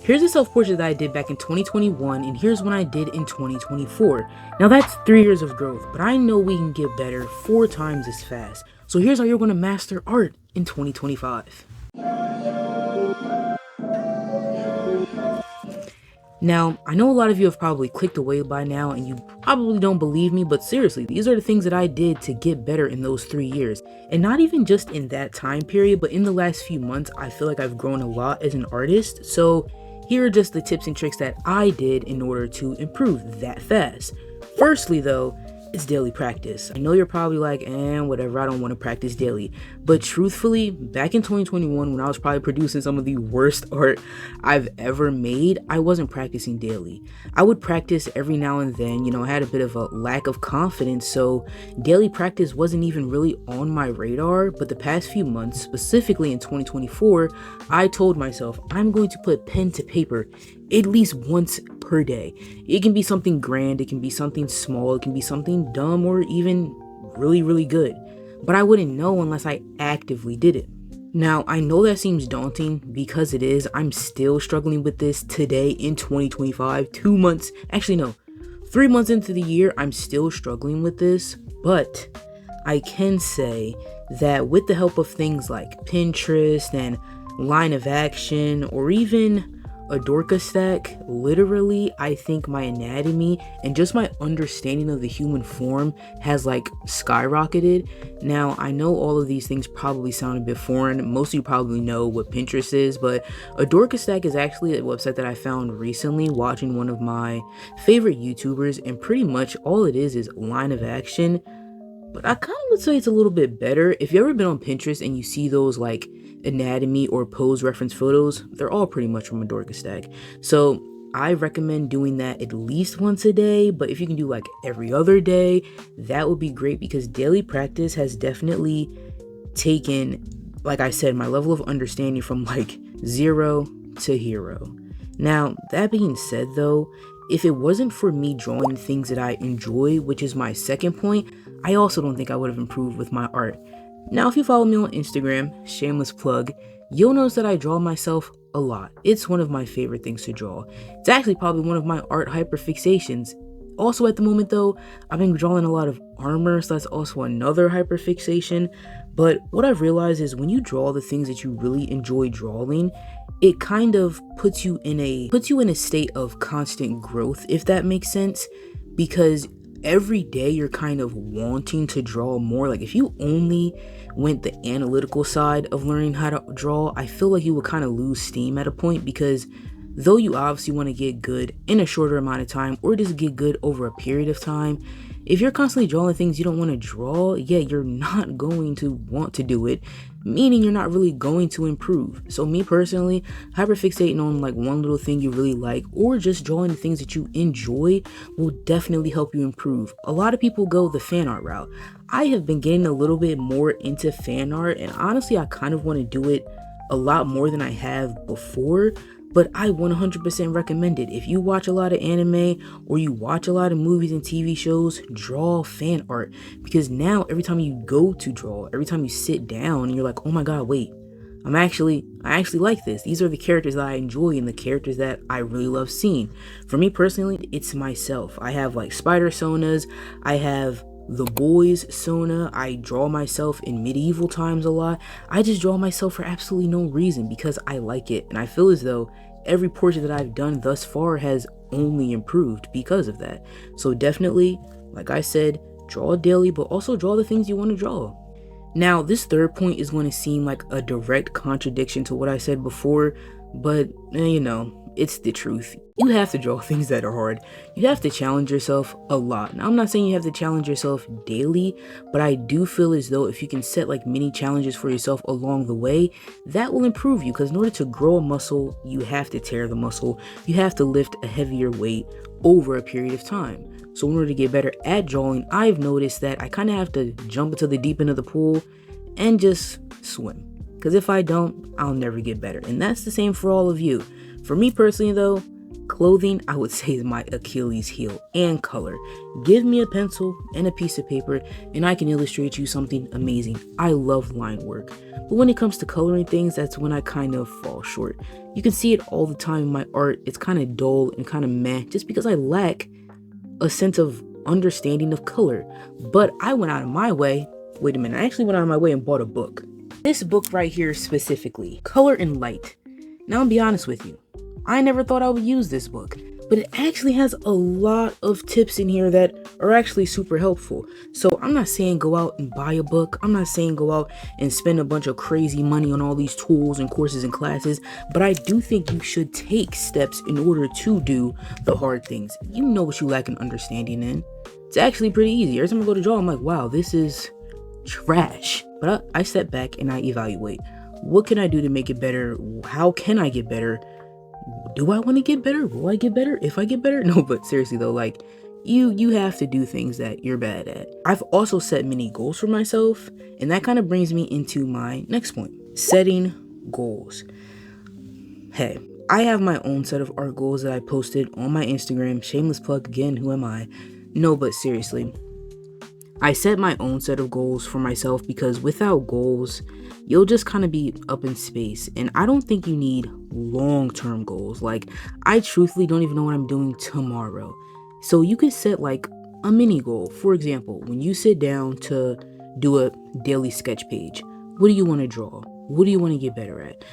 Here's a self-portrait that I did back in 2021, and here's one I did in 2024. Now that's 3 years of growth, but I know we can get better 4 times as fast. So here's how you're going to master art in 2025. Now, I know a lot of you have probably clicked away by now and you probably don't believe me, but seriously, these are the things that I did to get better in those 3 years. And not even just in that time period, but in the last few months, I feel like I've grown a lot as an artist. So here are just the tips and tricks that I did in order to improve that fast. Firstly though, it's daily practice. I know you're probably like, whatever, I don't want to practice daily. But truthfully, back in 2021, when I was probably producing some of the worst art I've ever made, I wasn't practicing daily. I would practice every now and then, I had a bit of a lack of confidence, so daily practice wasn't even really on my radar. But the past few months, specifically in 2024, I told myself I'm going to put pen to paper at least once per day. It can be something grand, it can be something small, it can be something dumb, or even really, really good. But I wouldn't know unless I actively did it. Now, I know that seems daunting because it is. I'm still struggling with this today in 2025, 3 months into the year, I'm still struggling with this. But I can say that with the help of things like Pinterest and Line of Action, or even a Dorka stack, literally, I think my anatomy and just my understanding of the human form has skyrocketed. Now, I know all of these things probably sound a bit foreign. Most of you probably know what Pinterest is, but a Dorka stack is actually a website that I found recently watching one of my favorite YouTubers, and pretty much all it is Line of Action. But I kind of would say it's a little bit better. If you've ever been on Pinterest and you see those anatomy or pose reference photos, they're all pretty much from a Dorka stack. So I recommend doing that at least once a day, but if you can do every other day, that would be great, because daily practice has definitely taken, like I said, my level of understanding from 0 to hero. Now, that being said though, if it wasn't for me drawing things that I enjoy, which is my second point, I also don't think I would have improved with my art. Now, if you follow me on Instagram, shameless plug, you'll notice that I draw myself a lot. It's one of my favorite things to draw. It's actually probably one of my art hyperfixations. Also at the moment though, I've been drawing a lot of armor, so that's also another hyperfixation. But what I've realized is when you draw the things that you really enjoy drawing, it kind of puts you in a state of constant growth, if that makes sense, because every day you're kind of wanting to draw more. If you only went the analytical side of learning how to draw, I feel like you would kind of lose steam at a point, because though you obviously want to get good in a shorter amount of time or just get good over a period of time, if you're constantly drawing things you don't want to draw, you're not going to want to do it, meaning you're not really going to improve. So me personally, hyperfixating on one little thing you really like, or just drawing the things that you enjoy, will definitely help you improve. A lot of people go the fan art route. I have been getting a little bit more into fan art, and honestly I kind of want to do it a lot more than I have before. But I 100% recommend it. If you watch a lot of anime or you watch a lot of movies and TV shows, draw fan art. Because now every time you go to draw, every time you sit down and you're like, oh my god, wait, I actually like this. These are the characters that I enjoy and the characters that I really love seeing. For me personally, it's myself. I have Spider Sonas, I have the boys Sona, I draw myself in medieval times a lot. I just draw myself for absolutely no reason, because I like it, and I feel as though every portrait that I've done thus far has only improved because of that. So definitely, like I said, draw daily, but also draw the things you want to draw. Now, this third point is going to seem like a direct contradiction to what I said before, but it's the truth. You have to draw things that are hard. You have to challenge yourself a lot. Now, I'm not saying you have to challenge yourself daily, but I do feel as though if you can set mini challenges for yourself along the way, that will improve you. Because in order to grow a muscle, you have to tear the muscle. You have to lift a heavier weight over a period of time. So in order to get better at drawing, I've noticed that I kind of have to jump into the deep end of the pool and just swim. Because if I don't, I'll never get better. And that's the same for all of you. For me personally though, Clothing, I would say, is my Achilles heel, and color. Give me a pencil and a piece of paper and I can illustrate you something amazing. I love line work. But when it comes to coloring things, that's when I kind of fall short. You can see it all the time in my art. It's kind of dull and kind of meh just because I lack a sense of understanding of color. But I went out of my way. Wait a minute, I actually went out of my way and bought a book. This book right here specifically, Color and Light. Now I'll be honest with you, I never thought I would use this book, but it actually has a lot of tips in here that are actually super helpful. So I'm not saying go out and buy a book. I'm not saying go out and spend a bunch of crazy money on all these tools and courses and classes, but I do think you should take steps in order to do the hard things. You know what you lack an understanding in. It's actually pretty easy. Every time I go to draw, I'm like, wow, this is trash. But I step back and I evaluate. What can I do to make it better? How can I get better? Do I want to get better? Will I get better if I get better? No, but seriously though, like you have to do things that you're bad at. I've also set many goals for myself, and that kind of brings me into my next point, setting goals. Hey, I have my own set of art goals that I posted on my Instagram. Shameless plug again, who am I? No, but seriously, I set my own set of goals for myself because without goals, you'll just kind of be up in space. And I don't think you need long-term goals. Like, I truthfully don't even know what I'm doing tomorrow. So you could set like a mini goal. For example, when you sit down to do a daily sketch page, what do you want to draw? What do you want to get better at?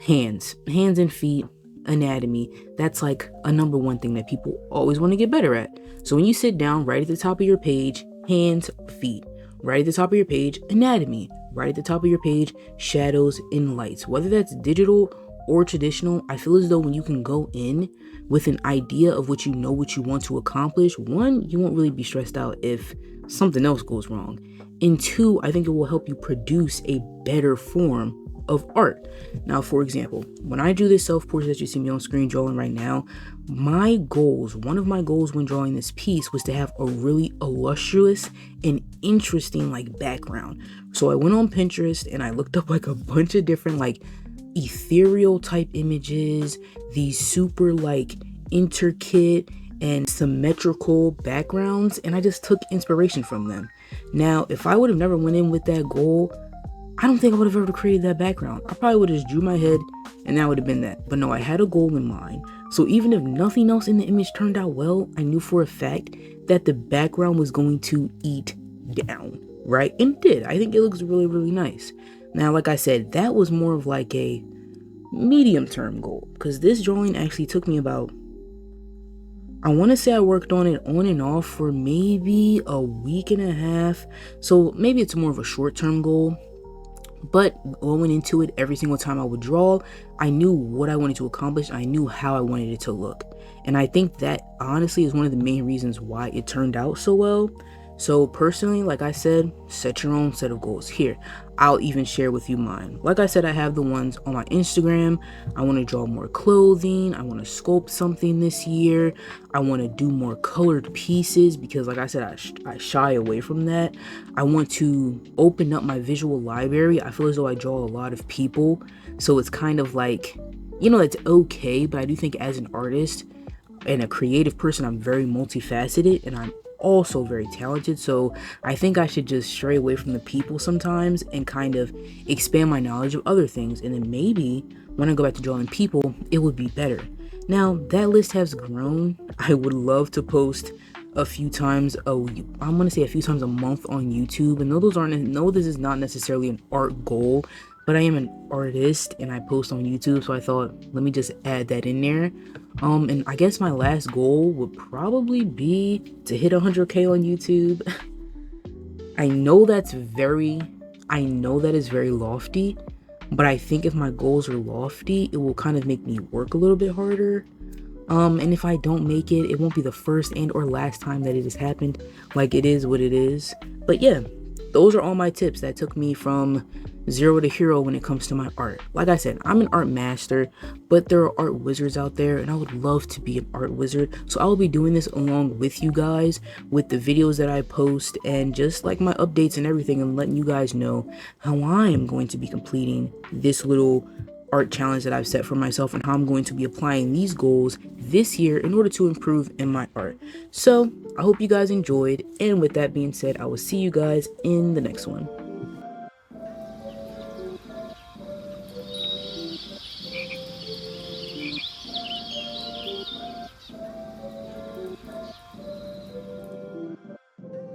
Hands and feet, anatomy. That's like a number one thing that people always want to get better at. So when you sit down, right at the top of your page, hands, feet. Right at the top of your page, anatomy. Right at the top of your page, shadows and lights. Whether that's digital or traditional, I feel as though when you can go in with an idea of what you know what you want to accomplish, one, you won't really be stressed out if something else goes wrong. And two, I think it will help you produce a better form of art. Now, for example, when I do this self-portrait that you see me on screen drawing right now, one of my goals when drawing this piece was to have a really illustrious and interesting like background. So I went on Pinterest and I looked up like a bunch of different like ethereal type images, these super like intricate and symmetrical backgrounds, and I just took inspiration from them. Now, if I would have never went in with that goal, I don't think I would have ever created that background. I probably would have just drew my head and that would have been that. But no, I had a goal in mind. So even if nothing else in the image turned out well, I knew for a fact that the background was going to eat down, right? And it did. I think it looks really, really nice. Now, like I said, that was more of like a medium-term goal because this drawing actually took me about, I want to say I worked on it on and off for maybe a week and a half. So maybe it's more of a short-term goal. But going into it, every single time I would draw, I knew what I wanted to accomplish. I knew how I wanted it to look. And I think that honestly is one of the main reasons why it turned out so well. So personally, like I said, set your own set of goals. Here, I'll even share with you mine. Like I said, I have the ones on my Instagram. I want to draw more clothing. I want to sculpt something this year. I want to do more colored pieces because like I said, I shy away from that. I want to open up my visual library. I feel as though I draw a lot of people. So it's kind of like, you know, it's okay. But I do think as an artist and a creative person, I'm very multifaceted and I'm also very talented. So I think I should just stray away from the people sometimes and kind of expand my knowledge of other things, and then maybe when I go back to drawing people, it would be better. Now that list has grown. I would love to post a few times I'm gonna say a few times a month on YouTube, and this is not necessarily an art goal, but I am an artist and I post on YouTube, so I thought let me just add that in there. And I guess my last goal would probably be to hit 100K on YouTube. I know that is very lofty, but I think if my goals are lofty, it will kind of make me work a little bit harder. And if I don't make it, it won't be the first and or last time that it has happened. Like, it is what it is. But yeah, those are all my tips that took me from zero to hero when it comes to my art. Like I said, I'm an art master, but there are art wizards out there, and I would love to be an art wizard. So I'll be doing this along with you guys, with the videos that I post, and just like my updates and everything, and letting you guys know how I am going to be completing this little art challenge that I've set for myself and how I'm going to be applying these goals this year in order to improve in my art. So I hope you guys enjoyed, and with that being said, I will see you guys in the next one.